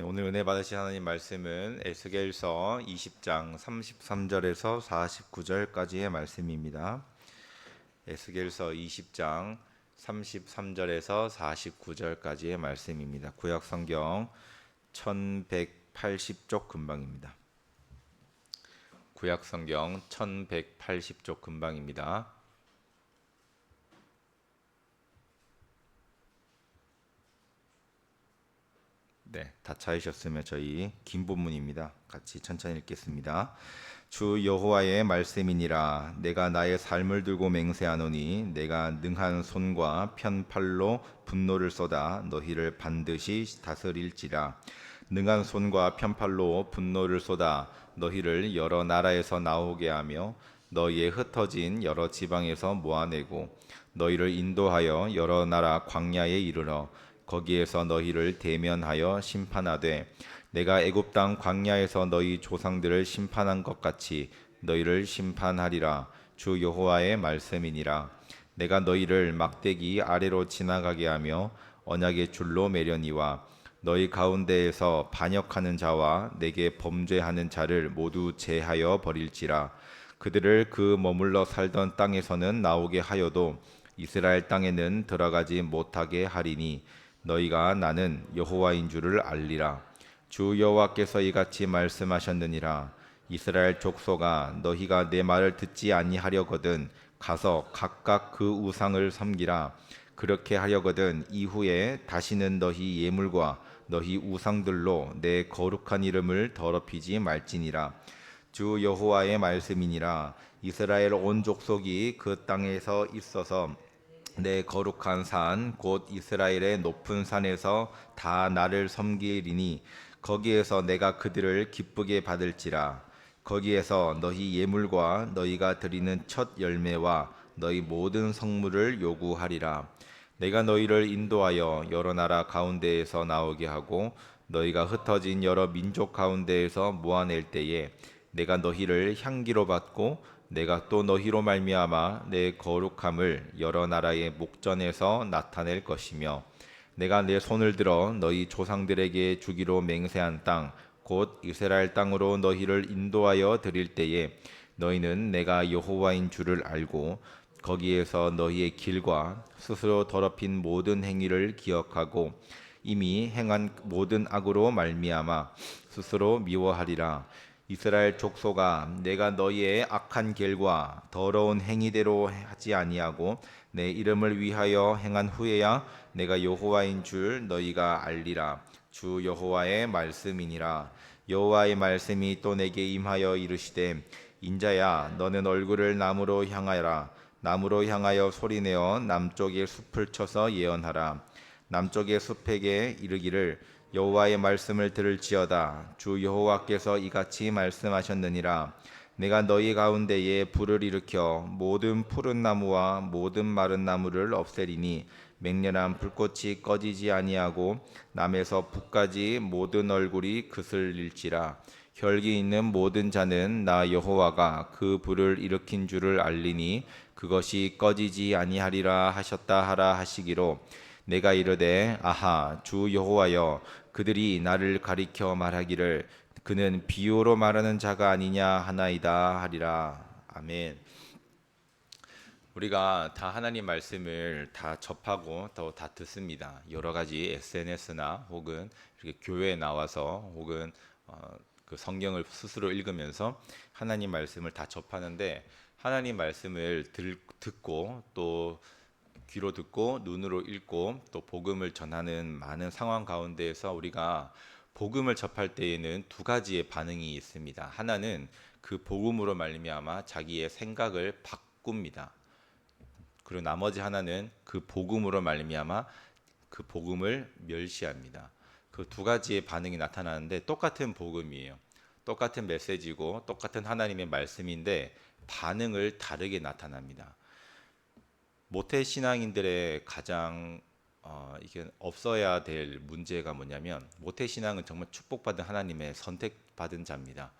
네, 오늘 은혜 받으신 하나님 말씀은 에스겔서 20장 33절에서 49절까지의 말씀입니다. 에스겔서 20장 33절에서 49절까지의 말씀입니다. 구약 성경 1180쪽 근방입니다. 구약 성경 1180쪽 근방입니다. 네, 다 찾으셨으면 저희 긴 본문입니다. 같이 천천히 읽겠습니다. 주 여호와의 말씀이니라. 내가 나의 삶을 들고 맹세하노니 내가 능한 손과 편팔로 분노를 쏟아 너희를 반드시 다스릴지라. 능한 손과 편팔로 분노를 쏟아 너희를 여러 나라에서 나오게 하며 너희의 흩어진 여러 지방에서 모아내고 너희를 인도하여 여러 나라 광야에 이르러 거기에서 너희를 대면하여 심판하되 내가 애굽 땅 광야에서 너희 조상들을 심판한 것 같이 너희를 심판하리라. 주 여호와의 말씀이니라. 내가 너희를 막대기 아래로 지나가게 하며 언약의 줄로 매려니와 너희 가운데에서 반역하는 자와 내게 범죄하는 자를 모두 제하여 버릴지라. 그들을 그 머물러 살던 땅에서는 나오게 하여도 이스라엘 땅에는 들어가지 못하게 하리니 너희가 나는 여호와인 줄을 알리라. 주 여호와께서 이같이 말씀하셨느니라. 이스라엘 족속아, 너희가 내 말을 듣지 아니하려거든 가서 각각 그 우상을 섬기라. 그렇게 하려거든 이후에 다시는 너희 예물과 너희 우상들로 내 거룩한 이름을 더럽히지 말지니라. 주 여호와의 말씀이니라. 이스라엘 온 족속이 그 땅에서 있어서 내 거룩한 산 곧 이스라엘의 높은 산에서 다 나를 섬기리니 거기에서 내가 그들을 기쁘게 받을지라. 거기에서 너희 예물과 너희가 드리는 첫 열매와 너희 모든 성물을 요구하리라. 내가 너희를 인도하여 여러 나라 가운데에서 나오게 하고 너희가 흩어진 여러 민족 가운데에서 모아낼 때에 내가 너희를 향기로 받고 내가 또 너희로 말미암아 내 거룩함을 여러 나라의 목전에서 나타낼 것이며 내가 내 손을 들어 너희 조상들에게 주기로 맹세한 땅 곧 이스라엘 땅으로 너희를 인도하여 드릴 때에 너희는 내가 여호와인 줄을 알고 거기에서 너희의 길과 스스로 더럽힌 모든 행위를 기억하고 이미 행한 모든 악으로 말미암아 스스로 미워하리라. 이스라엘 족속아, 내가 너희의 악한 길과 더러운 행위대로 하지 아니하고 내 이름을 위하여 행한 후에야 내가 여호와인 줄 너희가 알리라. 주 여호와의 말씀이니라. 여호와의 말씀이 또 내게 임하여 이르시되 인자야, 너는 얼굴을 남으로 향하라. 남으로 향하여 소리내어 남쪽의 숲을 쳐서 예언하라. 남쪽의 숲에게 이르기를 여호와의 말씀을 들을지어다. 주 여호와께서 이같이 말씀하셨느니라. 내가 너희 가운데에 불을 일으켜 모든 푸른 나무와 모든 마른 나무를 없애리니 맹렬한 불꽃이 꺼지지 아니하고 남에서 북까지 모든 얼굴이 그슬릴지라. 혈기 있는 모든 자는 나 여호와가 그 불을 일으킨 줄을 알리니 그것이 꺼지지 아니하리라 하셨다 하라 하시기로 내가 이르되 아하 주 여호와여 그들이 나를 가리켜 말하기를 그는 비유로 말하는 자가 아니냐 하나이다 하리라. 아멘. 우리가 다 하나님 말씀을 다 접하고 또 다 듣습니다. 여러 가지 SNS나 혹은 이렇게 교회에 나와서 혹은 그 성경을 스스로 읽으면서 하나님 말씀을 다 접하는데 하나님 말씀을 듣고 또 귀로 듣고 눈으로 읽고 또 복음을 전하는 많은 상황 가운데에서 우리가 복음을 접할 때에는 두 가지의 반응이 있습니다. 하나는 그 복음으로 말미암아 자기의 생각을 바꿉니다. 그리고 나머지 하나는 그 복음으로 말미암아 그 복음을 멸시합니다. 그 두 가지의 반응이 나타나는데 똑같은 복음이에요. 똑같은 메시지고 똑같은 하나님의 말씀인데 반응을 다르게 나타납니다. 모태 신앙인들의 가장 이게 없어야 될 문제가 뭐냐면 모태 신앙은 정말 축복받은 하나님의 선택받은 자입니다.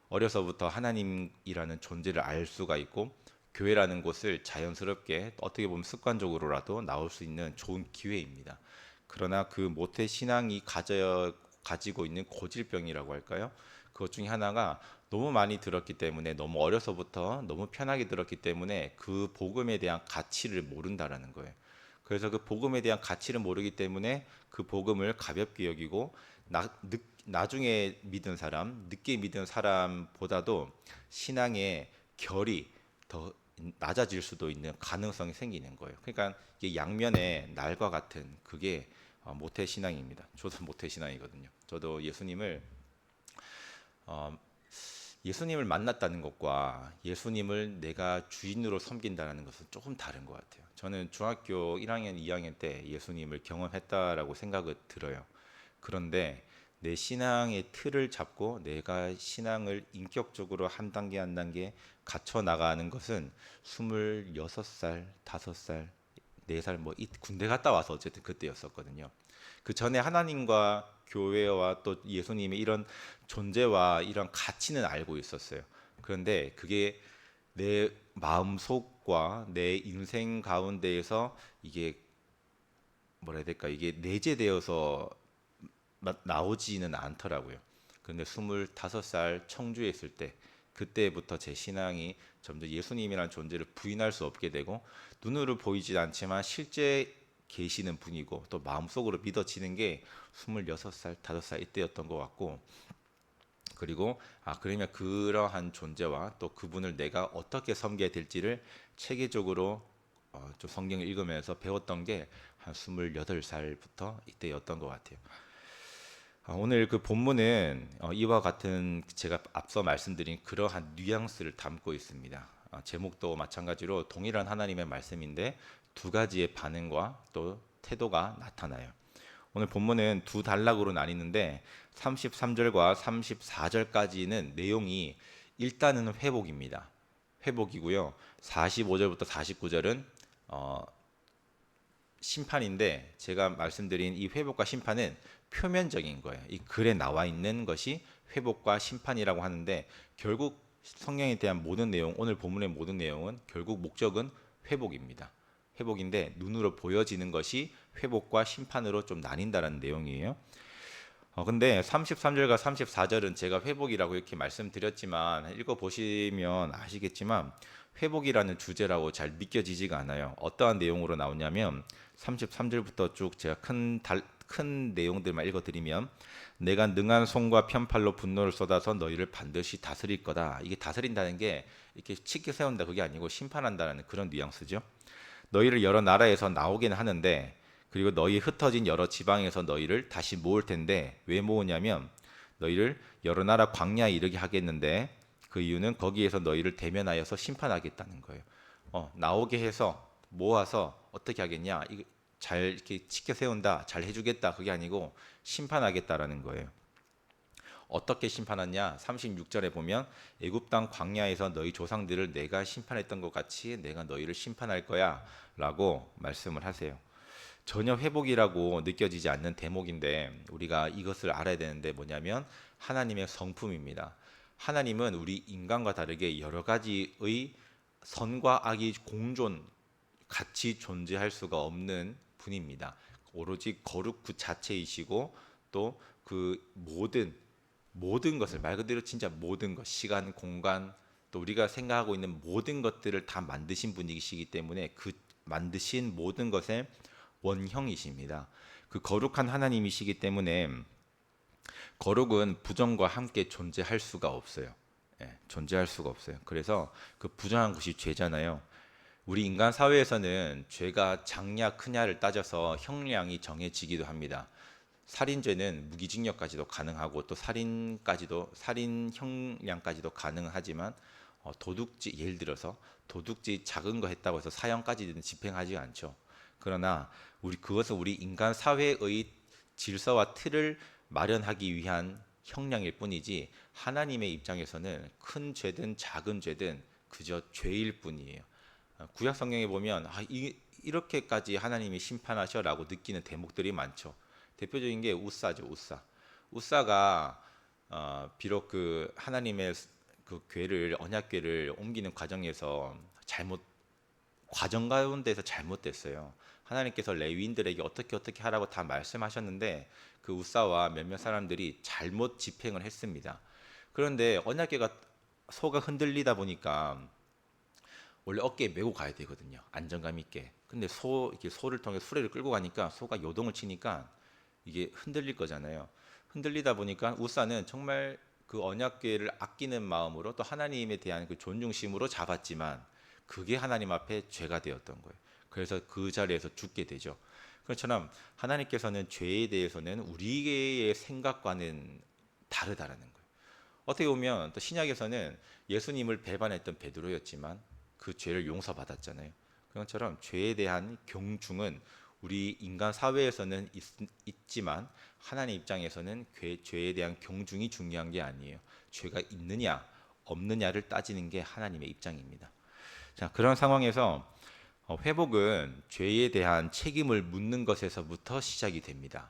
어려서부터 하나님이라는 존재를 알 수가 있고 교회라는 곳을 자연스럽게 어떻게 보면 습관적으로라도 나올 수 있는 좋은 기회입니다. 그러나 그 모태 신앙이 가져야 가지고 있는 고질병이라고 할까요? 그것 중에 하나가 너무 많이 들었기 때문에 너무 어려서부터 너무 편하게 들었기 때문에 그 복음에 대한 가치를 모른다라는 거예요. 그래서 그 복음에 대한 가치를 모르기 때문에 그 복음을 가볍게 여기고 나중에 믿은 사람, 늦게 믿은 사람보다도 신앙의 결이 더 낮아질 수도 있는 가능성이 생기는 거예요. 그러니까 이게 양면의 날과 같은 그게 모태 신앙입니다. 저도 모태 신앙이거든요. 저도 어, 예수님을 만났다는 것과 예수님을 내가 주인으로 섬긴다는 것은 조금 다른 것 같아요. 저는 중학교 1학년, 2학년 때 예수님을 경험했다라고 생각이 들어요. 그런데 내 신앙의 틀을 잡고 내가 신앙을 인격적으로 한 단계 한 단계 갖춰 나가는 것은 26살, 5살, 4살 뭐 군대 갔다 와서 어쨌든 그때였었거든요. 그 전에 하나님과 교회와 또 예수님의 이런 존재와 이런 가치는 알고 있었어요. 그런데 그게 내 마음속과 내 인생 가운데에서 이게 뭐라 해야 될까? 이게 내재되어서 나오지는 않더라고요. 그런데 25살 청주에 있을 때 그때부터 제 신앙이 점점 예수님이라는 존재를 부인할 수 없게 되고 눈으로 보이지 않지만 실제 계시는 분이고 또 마음속으로 믿어지는 게 26살, 5살 이때였던 것 같고 그리고 그러면 그러한 존재와 또 그분을 내가 어떻게 섬겨야 될지를 체계적으로 좀 성경을 읽으면서 배웠던 게 한 28살부터 이때였던 것 같아요. 오늘 그 본문은 이와 같은 제가 앞서 말씀드린 그러한 뉘앙스를 담고 있습니다. 제목도 마찬가지로 동일한 하나님의 말씀인데 두 가지의 반응과 또 태도가 나타나요. 오늘 본문은 두 단락으로 나뉘는데 33절과 34절까지는 내용이 일단은 회복입니다. 회복이고요. 45절부터 49절은 심판인데 제가 말씀드린 이 회복과 심판은 표면적인 거예요. 이 글에 나와 있는 것이 회복과 심판이라고 하는데 결국 성경에 대한 모든 내용, 오늘 본문의 모든 내용은 결국 목적은 회복입니다. 회복인데 눈으로 보여지는 것이 회복과 심판으로 좀 나뉜다는 내용이에요. 근데 33절과 34절은 제가 회복이라고 이렇게 말씀드렸지만 읽어보시면 아시겠지만 회복이라는 주제라고 잘 믿겨지지가 않아요. 어떠한 내용으로 나오냐면 33절부터 쭉 제가 큰 내용들만 읽어드리면 내가 능한 손과 편팔로 분노를 쏟아서 너희를 반드시 다스릴 거다. 이게 다스린다는 게 이렇게 치켜 세운다 그게 아니고 심판한다는 그런 뉘앙스죠. 너희를 여러 나라에서 나오긴 하는데 그리고 너희 흩어진 여러 지방에서 너희를 다시 모을 텐데 왜 모으냐면 너희를 여러 나라 광야에 이르게 하겠는데 그 이유는 거기에서 너희를 대면하여서 심판하겠다는 거예요. 나오게 해서 모아서 어떻게 하겠냐? 잘 이렇게 치켜 세운다, 잘 해주겠다 그게 아니고 심판하겠다라는 거예요. 어떻게 심판하냐? 36절에 보면 애굽 땅 광야에서 너희 조상들을 내가 심판했던 것 같이 내가 너희를 심판할 거야라고 말씀을 하세요. 전혀 회복이라고 느껴지지 않는 대목인데 우리가 이것을 알아야 되는데 뭐냐면 하나님의 성품입니다. 하나님은 우리 인간과 다르게 여러 가지의 선과 악이 같이 존재할 수가 없는 분입니다. 오로지 거룩 그 자체이시고 또 그 모든 것을 말 그대로 진짜 모든 것, 시간, 공간, 또 우리가 생각하고 있는 모든 것들을 다 만드신 분이시기 때문에 그 만드신 모든 것의 원형이십니다. 그 거룩한 하나님이시기 때문에 거룩은 부정과 함께 존재할 수가 없어요. 존재할 수가 없어요. 그래서 그 부정한 것이 죄잖아요. 우리 인간 사회에서는 죄가 작냐 크냐를 따져서 형량이 정해지기도 합니다. 살인죄는 무기징역까지도 가능하고 또 살인 형량까지도 가능하지만 도둑질 예를 들어서 도둑질 작은 거 했다고 해서 사형까지는 집행하지 않죠. 그러나 그것은 우리 인간 사회의 질서와 틀을 마련하기 위한 형량일 뿐이지 하나님의 입장에서는 큰 죄든 작은 죄든 그저 죄일 뿐이에요. 구약 성경에 보면 이렇게까지 하나님이 심판하셔라고 느끼는 대목들이 많죠. 대표적인 게 우사죠. 우사가 비록 그 하나님의 그 언약궤를 옮기는 과정에서 잘못 과정 가운데서 잘못됐어요. 하나님께서 레위인들에게 어떻게 하라고 다 말씀하셨는데 그 우사와 몇몇 사람들이 잘못 집행을 했습니다. 그런데 언약궤가 소가 흔들리다 보니까 원래 어깨에 메고 가야 되거든요. 안정감 있게. 근데 이렇게 소를 통해 수레를 끌고 가니까 소가 요동을 치니까 이게 흔들릴 거잖아요. 흔들리다 보니까 우사는 정말 그 언약궤를 아끼는 마음으로 또 하나님에 대한 그 존중심으로 잡았지만 그게 하나님 앞에 죄가 되었던 거예요. 그래서 그 자리에서 죽게 되죠. 그렇처럼 하나님께서는 죄에 대해서는 우리의 생각과는 다르다라는 거예요. 어떻게 보면 또 신약에서는 예수님을 배반했던 베드로였지만 그 죄를 용서받았잖아요. 그것처럼 죄에 대한 경중은 우리 인간 사회에서는 있지만 하나님 입장에서는 죄에 대한 경중이 중요한 게 아니에요. 죄가 있느냐 없느냐를 따지는 게 하나님의 입장입니다. 자, 그런 상황에서 회복은 죄에 대한 책임을 묻는 것에서부터 시작이 됩니다.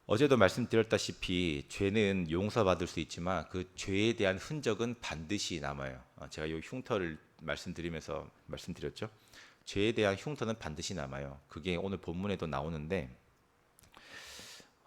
어제도 말씀드렸다시피 죄는 용서받을 수 있지만 그 죄에 대한 흔적은 반드시 남아요. 제가 이 흉터를 말씀드리면서 말씀드렸죠. 죄에 대한 흉터는 반드시 남아요. 그게 오늘 본문에도 나오는데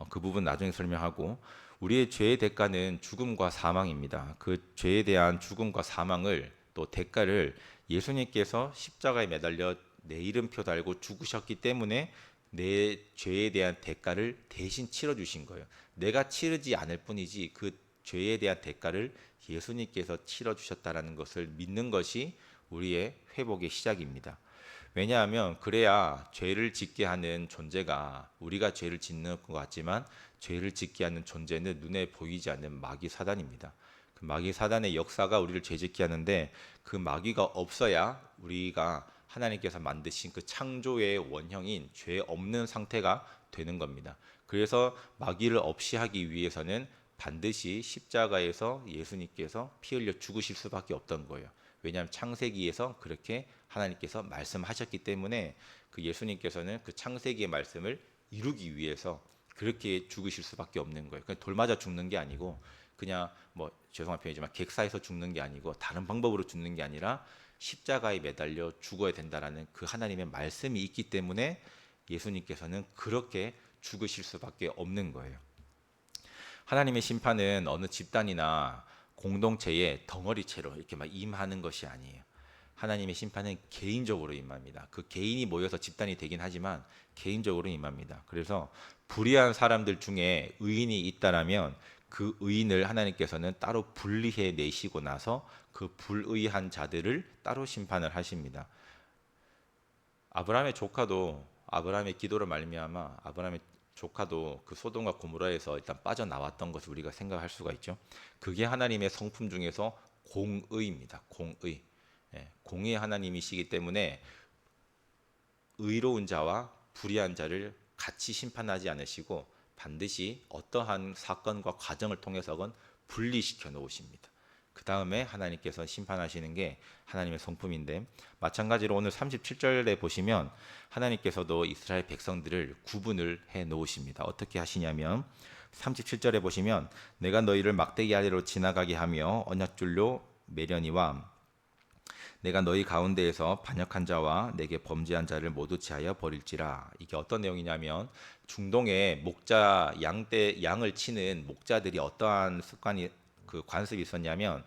그 부분 나중에 설명하고, 우리의 죄의 대가는 죽음과 사망입니다. 그 죄에 대한 죽음과 사망을 또 대가를 예수님께서 십자가에 매달려 내 이름표 달고 죽으셨기 때문에 내 죄에 대한 대가를 대신 치러주신 거예요. 내가 치르지 않을 뿐이지 그 죄에 대한 대가를 예수님께서 치러주셨다는 것을 믿는 것이 우리의 회복의 시작입니다. 왜냐하면 그래야 죄를 짓게 하는 존재가, 우리가 죄를 짓는 것 같지만 죄를 짓게 하는 존재는 눈에 보이지 않는 마귀 사단입니다. 그 마귀 사단의 역사가 우리를 죄짓게 하는데 그 마귀가 없어야 우리가 하나님께서 만드신 그 창조의 원형인 죄 없는 상태가 되는 겁니다. 그래서 마귀를 없이 하기 위해서는 반드시 십자가에서 예수님께서 피 흘려 죽으실 수밖에 없던 거예요. 왜냐하면 창세기에서 그렇게 하나님께서 말씀하셨기 때문에 그 예수님께서는 그 창세기의 말씀을 이루기 위해서 그렇게 죽으실 수밖에 없는 거예요. 그냥 돌 맞아 죽는 게 아니고 그냥 뭐 죄송한 표현이지만 객사에서 죽는 게 아니고 다른 방법으로 죽는 게 아니라 십자가에 매달려 죽어야 된다라는 그 하나님의 말씀이 있기 때문에 예수님께서는 그렇게 죽으실 수밖에 없는 거예요. 하나님의 심판은 어느 집단이나 공동체의 덩어리체로 이렇게 막 임하는 것이 아니에요. 하나님의 심판은 개인적으로 임합니다. 그 개인이 모여서 집단이 되긴 하지만 개인적으로 임합니다. 그래서 불의한 사람들 중에 의인이 있다라면 그 의인을 하나님께서는 따로 분리해 내시고 나서 그 불의한 자들을 따로 심판을 하십니다. 아브라함의 조카도, 아브라함의 기도를 말미암아 아브라함의 조카도 그 소돔과 고모라에서 일단 빠져나왔던 것을 우리가 생각할 수가 있죠. 그게 하나님의 성품 중에서 공의입니다. 공의. 공의 하나님이시기 때문에 의로운 자와 불의한 자를 같이 심판하지 않으시고 반드시 어떠한 사건과 과정을 통해서건 분리시켜 놓으십니다. 그 다음에 하나님께서 심판하시는 게 하나님의 성품인데, 마찬가지로 오늘 37절에 보시면 하나님께서도 이스라엘 백성들을 구분을 해 놓으십니다. 어떻게 하시냐면 37절에 보시면 내가 너희를 막대기 아래로 지나가게 하며 언약줄로 매려니와 내가 너희 가운데에서 반역한 자와 내게 범죄한 자를 모두 제하여 버릴지라. 이게 어떤 내용이냐면 중동에 목자 양을 치는 목자들이 어떠한 습관이 그 관습이 있었냐면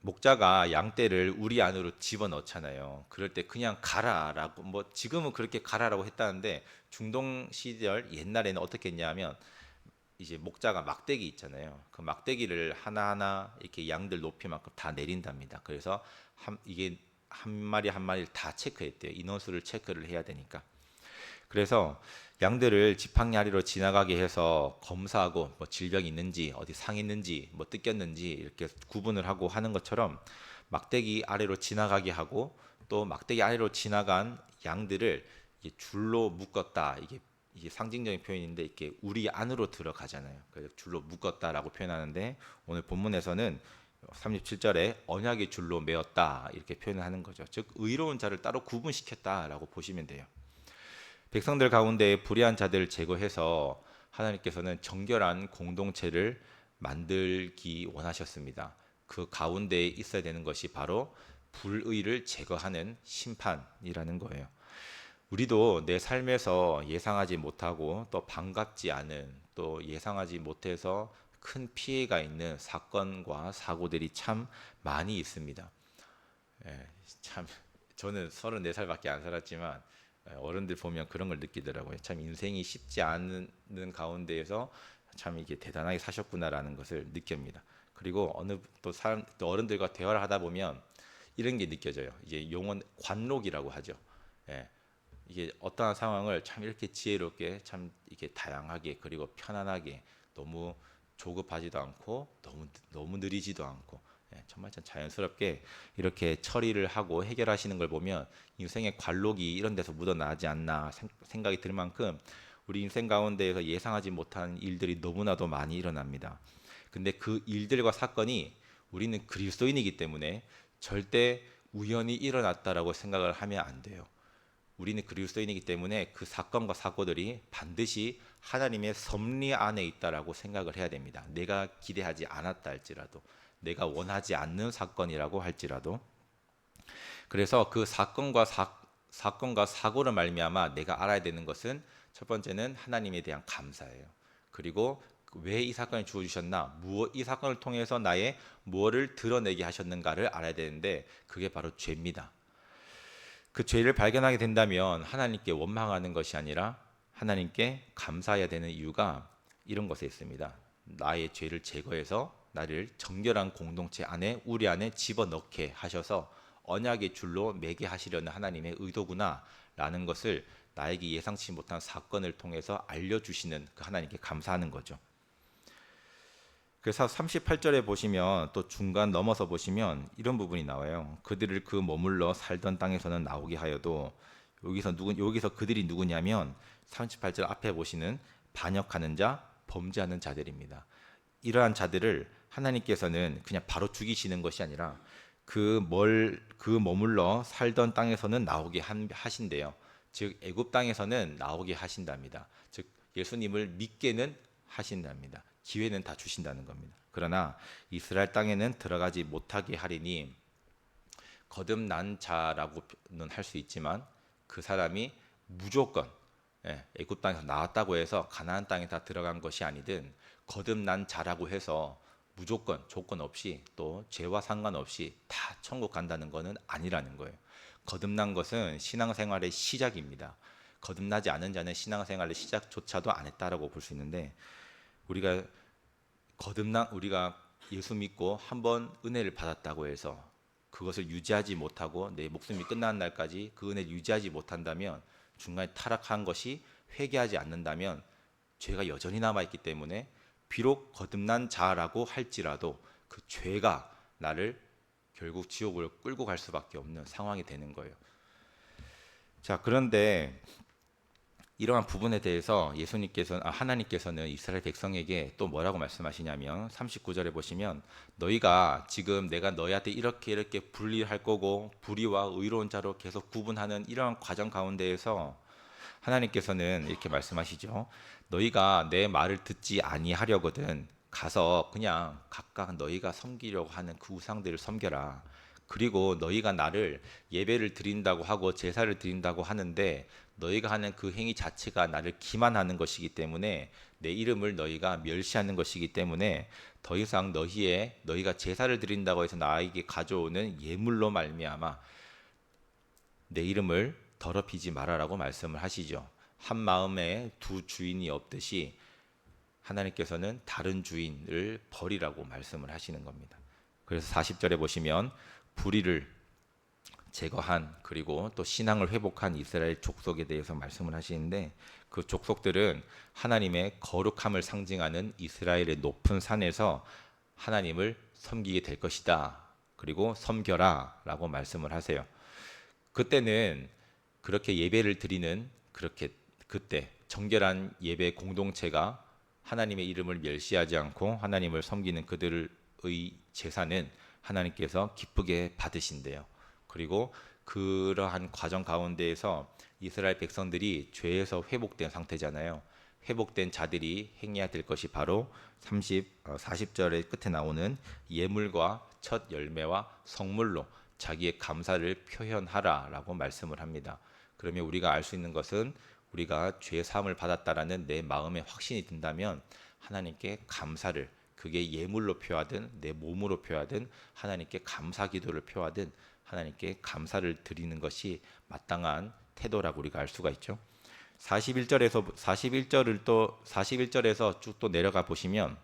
목자가 양떼를 우리 안으로 집어넣잖아요. 그럴 때 그냥 가라라고, 뭐 지금은 그렇게 가라라고 했다는데 중동 시절 옛날에는 어떻게 했냐면 이제 목자가 막대기 있잖아요. 그 막대기를 하나하나 이렇게 양들 높이만큼 다 내린답니다. 그래서 이게 한 마리 한 마리를 다 체크했대요. 인원수를 체크를 해야 되니까. 그래서 양들을 지팡이 아래로 지나가게 해서 검사하고 뭐 질병이 있는지 어디 상했는지 뭐 뜯겼는지 이렇게 구분을 하고 하는 것처럼 막대기 아래로 지나가게 하고 또 막대기 아래로 지나간 양들을 줄로 묶었다. 이게 상징적인 표현인데 이렇게 우리 안으로 들어가잖아요. 그래서 줄로 묶었다라고 표현하는데 오늘 본문에서는 37절에 언약의 줄로 메었다 이렇게 표현을 하는 거죠. 즉 의로운 자를 따로 구분시켰다라고 보시면 돼요. 백성들 가운데 불의한 자들을 제거해서 하나님께서는 정결한 공동체를 만들기 원하셨습니다. 그 가운데에 있어야 되는 것이 바로 불의를 제거하는 심판이라는 거예요. 우리도 내 삶에서 예상하지 못하고 또 반갑지 않은 또 예상하지 못해서 큰 피해가 있는 사건과 사고들이 참 많이 있습니다. 참 저는 34살밖에 안 살았지만 어른들 보면 그런 걸 느끼더라고요. 참 인생이 쉽지 않은 가운데에서 참 이게 대단하게 사셨구나라는 것을 느낍니다. 그리고 어느 또 사람 또 어른들과 대화를 하다 보면 이런 게 느껴져요. 이제 용어는 관록이라고 하죠. 예, 이게 어떠한 상황을 참 이렇게 지혜롭게 참 이렇게 다양하게 그리고 편안하게 너무 조급하지도 않고 너무 느리지도 않고 정말 참 자연스럽게 이렇게 처리를 하고 해결하시는 걸 보면 인생의 관록이 이런 데서 묻어나지 않나 생각이 들 만큼 우리 인생 가운데에서 예상하지 못한 일들이 너무나도 많이 일어납니다. 근데 그 일들과 사건이 우리는 그리스도인이기 때문에 절대 우연히 일어났다라고 생각을 하면 안 돼요. 우리는 그리스도인이기 때문에 그 사건과 사고들이 반드시 하나님의 섭리 안에 있다라고 생각을 해야 됩니다. 내가 기대하지 않았다 할지라도, 내가 원하지 않는 사건이라고 할지라도. 그래서 그 사건과 사고를 말미암아 내가 알아야 되는 것은 첫 번째는 하나님에 대한 감사예요. 그리고 왜 이 사건을 주어주셨나, 이 사건을 통해서 나의 무엇을 드러내게 하셨는가를 알아야 되는데 그게 바로 죄입니다. 그 죄를 발견하게 된다면 하나님께 원망하는 것이 아니라 하나님께 감사해야 되는 이유가 이런 것에 있습니다. 나의 죄를 제거해서 나를 정결한 공동체 안에 우리 안에 집어넣게 하셔서 언약의 줄로 매게 하시려는 하나님의 의도구나 라는 것을 나에게 예상치 못한 사건을 통해서 알려주시는 그 하나님께 감사하는 거죠. 그래서 38절에 보시면 또 중간 넘어서 보시면 이런 부분이 나와요. 그들을 그 머물러 살던 땅에서는 나오게 하여도 여기서 그들이 누구냐면 38절 앞에 보시는 반역하는 자, 범죄하는 자들입니다. 이러한 자들을 하나님께서는 그냥 바로 죽이시는 것이 아니라 그 머물러 살던 땅에서는 나오게 하신대요. 즉 애굽 땅에서는 나오게 하신답니다. 즉 예수님을 믿게는 하신답니다. 기회는 다 주신다는 겁니다. 그러나 이스라엘 땅에는 들어가지 못하게 하리니 거듭난 자라고는 할 수 있지만 그 사람이 무조건 애굽 땅에서 나왔다고 해서 가나안 땅에 다 들어간 것이 아니든 거듭난 자라고 해서 무조건 조건 없이 또 죄와 상관없이 다 천국 간다는 것은 아니라는 거예요. 거듭난 것은 신앙생활의 시작입니다. 거듭나지 않은 자는 신앙생활의 시작조차도 안 했다라고 볼 수 있는데 우리가 예수 믿고 한번 은혜를 받았다고 해서 그것을 유지하지 못하고 내 목숨이 끝나는 날까지 그 은혜를 유지하지 못한다면 중간에 타락한 것이 회개하지 않는다면 죄가 여전히 남아있기 때문에 비록 거듭난 자라고 할지라도 그 죄가 나를 결국 지옥으로 끌고 갈 수밖에 없는 상황이 되는 거예요. 자, 그런데 이러한 부분에 대해서 하나님께서는 이스라엘 백성에게 또 뭐라고 말씀하시냐면 39절에 보시면 너희가 지금 내가 너희한테 이렇게 분리할 거고 불의와 의로운 자로 계속 구분하는 이러한 과정 가운데에서 하나님께서는 이렇게 말씀하시죠. 너희가 내 말을 듣지 아니하려거든 가서 그냥 각각 너희가 섬기려고 하는 그 우상들을 섬겨라. 그리고 너희가 나를 예배를 드린다고 하고 제사를 드린다고 하는데 너희가 하는 그 행위 자체가 나를 기만하는 것이기 때문에 내 이름을 너희가 멸시하는 것이기 때문에 더 이상 너희가 제사를 드린다고 해서 나에게 가져오는 예물로 말미암아 내 이름을 더럽히지 말아라고 말씀을 하시죠. 한 마음에 두 주인이 없듯이 하나님께서는 다른 주인을 버리라고 말씀을 하시는 겁니다. 그래서 40절에 보시면 불의를 제거한 그리고 또 신앙을 회복한 이스라엘 족속에 대해서 말씀을 하시는데 그 족속들은 하나님의 거룩함을 상징하는 이스라엘의 높은 산에서 하나님을 섬기게 될 것이다. 그리고 섬겨라 라고 말씀을 하세요. 그때는 그렇게 예배를 드리는 그때 정결한 예배 공동체가 하나님의 이름을 멸시하지 않고 하나님을 섬기는 그들의 제사는 하나님께서 기쁘게 받으신대요. 그리고 그러한 과정 가운데에서 이스라엘 백성들이 죄에서 회복된 상태잖아요. 회복된 자들이 행해야 될 것이 바로 40절의 끝에 나오는 예물과 첫 열매와 성물로 자기의 감사를 표현하라라고 말씀을 합니다. 그러면 우리가 알 수 있는 것은 우리가 죄 사함을 받았다라는 내 마음에 확신이 든다면 하나님께 감사를, 그게 예물로 표하든 내 몸으로 표하든 하나님께 감사 기도를 표하든 하나님께 감사를 드리는 것이 마땅한 태도라고 우리가 알 수가 있죠. 41절에서 쭉 또 내려가 보시면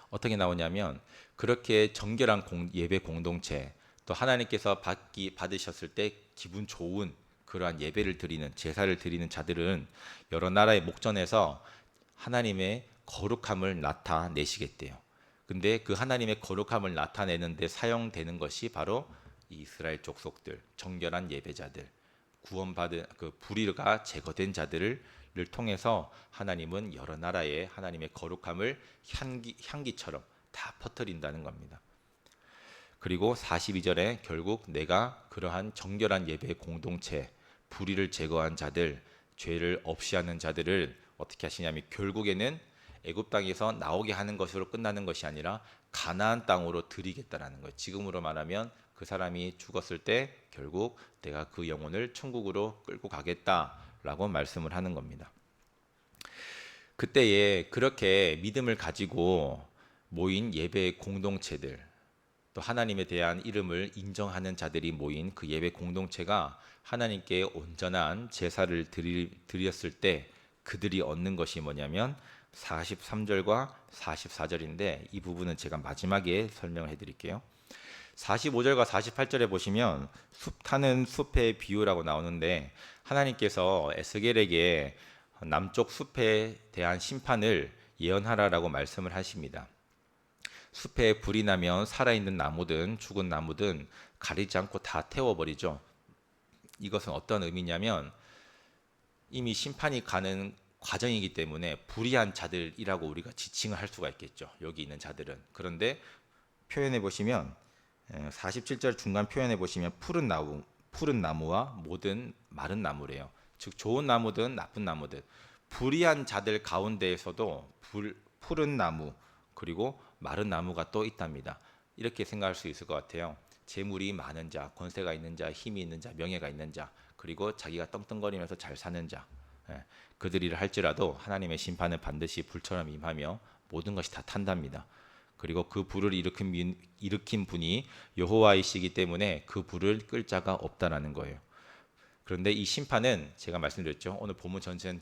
어떻게 나오냐면, 그렇게 정결한 예배 공동체, 또 하나님께서 받으셨을 때 기분 좋은 그러한 예배를 드리는, 제사를 드리는 자들은 여러 나라의 목전에서 하나님의 거룩함을 나타내시겠대요. 근데 그 하나님의 거룩함을 나타내는데 사용되는 것이 바로 이스라엘 족속들, 정결한 예배자들, 구원받은 그 불의가 제거된 자들을 통해서 하나님은 여러 나라에 하나님의 거룩함을 향기처럼 다 퍼뜨린다는 겁니다. 그리고 42절에 결국 내가 그러한 정결한 예배 공동체, 불의를 제거한 자들, 죄를 없이 하는 자들을 어떻게 하시냐면, 결국에는 애굽 땅에서 나오게 하는 것으로 끝나는 것이 아니라 가나안 땅으로 드리겠다라는 거예요. 지금으로 말하면 그 사람이 죽었을 때 결국 내가 그 영혼을 천국으로 끌고 가겠다라고 말씀을 하는 겁니다. 그때에 그렇게 믿음을 가지고 모인 예배 공동체들, 또 하나님에 대한 이름을 인정하는 자들이 모인 그 예배 공동체가 하나님께 온전한 제사를 드렸을 때 그들이 얻는 것이 뭐냐면 43절과 44절인데, 이 부분은 제가 마지막에 설명을 해드릴게요. 45절과 48절에 보시면 숲 타는 숲의 비유라고 나오는데, 하나님께서 에스겔에게 남쪽 숲에 대한 심판을 예언하라라고 말씀을 하십니다. 숲에 불이 나면 살아있는 나무든 죽은 나무든 가리지 않고 다 태워버리죠. 이것은 어떤 의미냐면, 이미 심판이 가는 과정이기 때문에 불의한 자들이라고 우리가 지칭을 할 수가 있겠죠. 여기 있는 자들은. 그런데 표현해 보시면 47절 중간 표현해 보시면 푸른 나무와 모든 마른 나무래요. 즉 좋은 나무든 나쁜 나무든 불의한 자들 가운데에서도 푸른 나무 그리고 마른 나무가 또 있답니다. 이렇게 생각할 수 있을 것 같아요. 재물이 많은 자, 권세가 있는 자, 힘이 있는 자, 명예가 있는 자, 그리고 자기가 떵떵거리면서 잘 사는 자, 그들이라 할지라도 하나님의 심판은 반드시 불처럼 임하며 모든 것이 다 탄답니다. 그리고 그 불을 일으킨 분이 여호와이시기 때문에 그 불을 끌 자가 없다라는 거예요. 그런데 이 심판은 제가 말씀드렸죠. 오늘 본문 전체는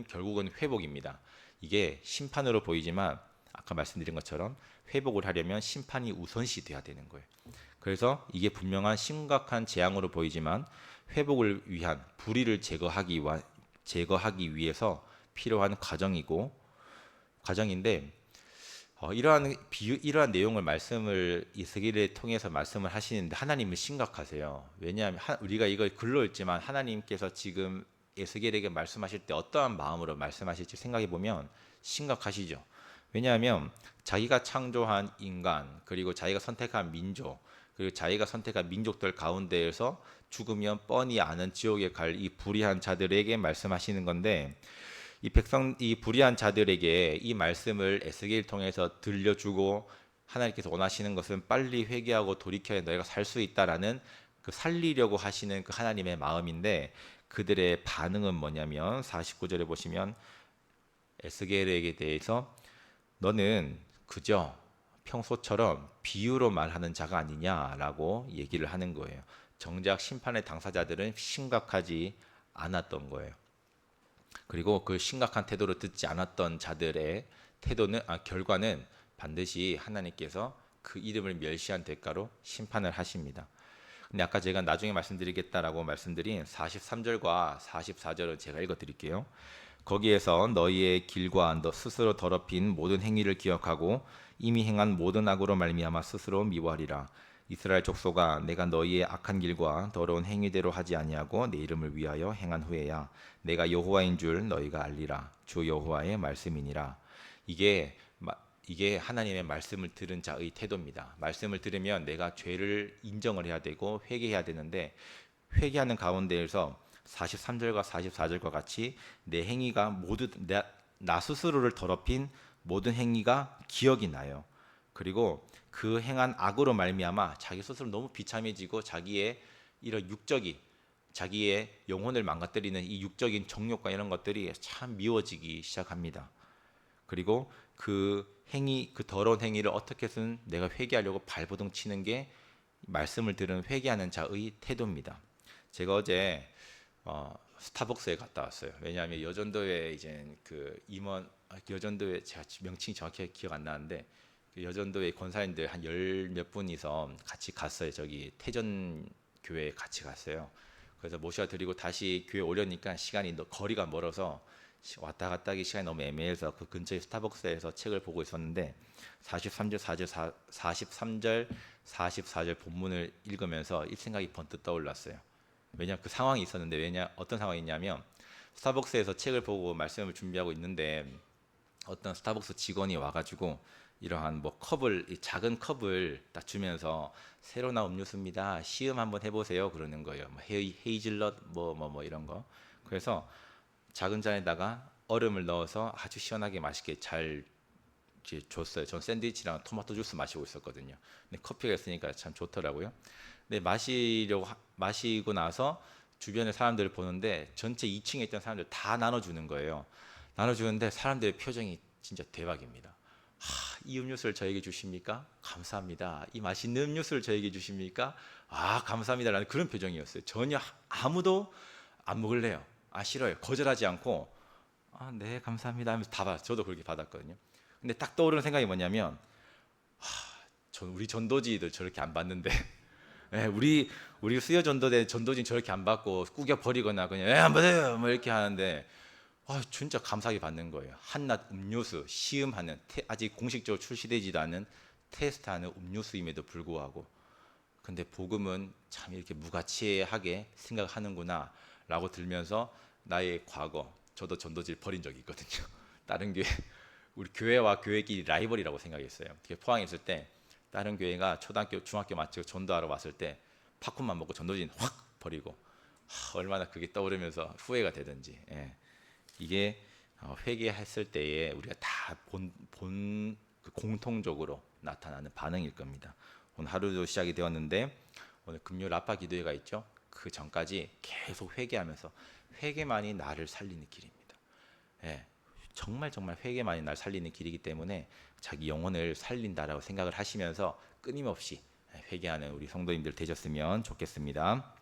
결국은 회복입니다. 이게 심판으로 보이지만 아까 말씀드린 것처럼 회복을 하려면 심판이 우선시 돼야 되는 거예요. 그래서 이게 분명한 심각한 재앙으로 보이지만 회복을 위한 불의를 제거하기 위해서 필요한 과정인데, 이러한 내용을 에스겔을 통해서 말씀을 하시는데 하나님은 심각하세요. 왜냐하면 우리가 이걸 글로 읽지만 하나님께서 지금 에스겔에게 말씀하실 때 어떠한 마음으로 말씀하실지 생각해 보면 심각하시죠. 왜냐하면 자기가 창조한 인간, 그리고 자기가 선택한 민족, 그리고 자기가 선택한 민족들 가운데에서 죽으면 뻔히 아는 지옥에 갈 이 불의한 자들에게 말씀하시는 건데, 이 불의한 자들에게 이 말씀을 에스겔을 통해서 들려주고 하나님께서 원하시는 것은 빨리 회개하고 돌이켜야 너희가 살 수 있다라는 그 살리려고 하시는 그 하나님의 마음인데, 그들의 반응은 뭐냐면 49절에 보시면 에스겔에게 대해서 너는 그저 평소처럼 비유로 말하는 자가 아니냐라고 얘기를 하는 거예요. 정작 심판의 당사자들은 심각하지 않았던 거예요. 그리고 그 심각한 태도를 듣지 않았던 자들의 결과는 반드시 하나님께서 그 이름을 멸시한 대가로 심판을 하십니다. 근데 아까 제가 나중에 말씀드리겠다라고 말씀드린 43절과 44절은 제가 읽어드릴게요. 거기에서 너희의 길과 너 스스로 더럽힌 모든 행위를 기억하고 이미 행한 모든 악으로 말미암아 스스로 미워하리라. 이스라엘 족속아, 내가 너희의 악한 길과 더러운 행위대로 하지 아니하고 내 이름을 위하여 행한 후에야 내가 여호와인 줄 너희가 알리라. 주 여호와의 말씀이니라. 이게 하나님의 말씀을 들은 자의 태도입니다. 말씀을 들으면 내가 죄를 인정을 해야 되고 회개해야 되는데, 회개하는 가운데에서 43절과 44절과 같이 내 행위가 모두 나 스스로를 더럽힌 모든 행위가 기억이 나요. 그리고 그 행한 악으로 말미암아 자기 스스로 너무 비참해지고 자기의 이런 육적이 자기의 영혼을 망가뜨리는 이 육적인 정욕과 이런 것들이 참 미워지기 시작합니다. 그리고 그 행위, 그 더러운 행위를 어떻게든 내가 회개하려고 발버둥 치는 게 말씀을 들은 회개하는 자의 태도입니다. 제가 어제 스타벅스에 갔다 왔어요. 왜냐하면 여전도에 이제 그 임원 여전도에 제가 명칭이 정확히 기억 안 나는데 그 여전도의 권사님들 한 열 몇 분이서 같이 갔어요. 저기 태전 교회에 같이 갔어요. 그래서 모셔 드리고 다시 교회 오려니까 시간이 거리가 멀어서 왔다 갔다 하기 시간이 너무 애매해서 그 근처의 스타벅스에서 책을 보고 있었는데 43절 4절 43절 44절 본문을 읽으면서 이 생각이 번뜩 떠올랐어요. 왜냐 그 상황이 있었는데 왜냐 어떤 상황이냐면 스타벅스에서 책을 보고 말씀을 준비하고 있는데 어떤 스타벅스 직원이 와가지고 이러한 뭐 컵을 이 작은 컵을 딱 주면서 새로 나온 음료수입니다. 시음 한번 해보세요. 그러는 거예요. 뭐 헤이즐넛 뭐 이런 거. 그래서 작은 잔에다가 얼음을 넣어서 아주 시원하게 맛있게 잘 이제 줬어요. 전 샌드위치랑 토마토 주스 마시고 있었거든요. 근데 커피가 있으니까 참 좋더라고요. 근데 마시고 나서 주변의 사람들을 보는데 전체 2층에 있던 사람들 다 나눠주는 거예요. 나눠주는데 사람들의 표정이 진짜 대박입니다. 이 음료수를 저에게 주십니까? 감사합니다. 이 맛있는 음료수를 저에게 주십니까? 감사합니다. 라는 그런 표정이었어요. 전혀 아무도 안 먹을래요. 싫어요. 거절하지 않고 네, 감사합니다 하면서 다 받았어요. 저도 그렇게 받았거든요. 근데 딱 떠오르는 생각이 뭐냐면 우리 전도지들 저렇게 안 받는데 예, 우리 수요 전도대 전도진 저렇게 안 받고 꾸겨 버리거나 그냥 안 받아요 뭐 이렇게 하는데 진짜 감사하게 받는 거예요. 한낱 음료수 시음하는 아직 공식적으로 출시되지도 않은 테스트하는 음료수임에도 불구하고 근데 복음은 참 이렇게 무가치하게 생각하는구나 라고 들면서 나의 과거 저도 전도지를 버린 적이 있거든요. 다른 교회 우리 교회와 교회끼리 라이벌이라고 생각했어요. 포항에 있을 때 다른 교회가 초등학교 중학교 마치고 전도하러 왔을 때 팝콘만 먹고 전도지는 확 버리고 얼마나 그게 떠오르면서 후회가 되든지 이게 회개했을 때에 우리가 다 그 공통적으로 나타나는 반응일 겁니다. 오늘 하루도 시작이 되었는데 오늘 금요 라파 기도회가 있죠. 그 전까지 계속 회개하면서 회개만이 나를 살리는 길입니다. 정말 회개만이 나를 살리는 길이기 때문에 자기 영혼을 살린다라고 생각을 하시면서 끊임없이 회개하는 우리 성도님들 되셨으면 좋겠습니다.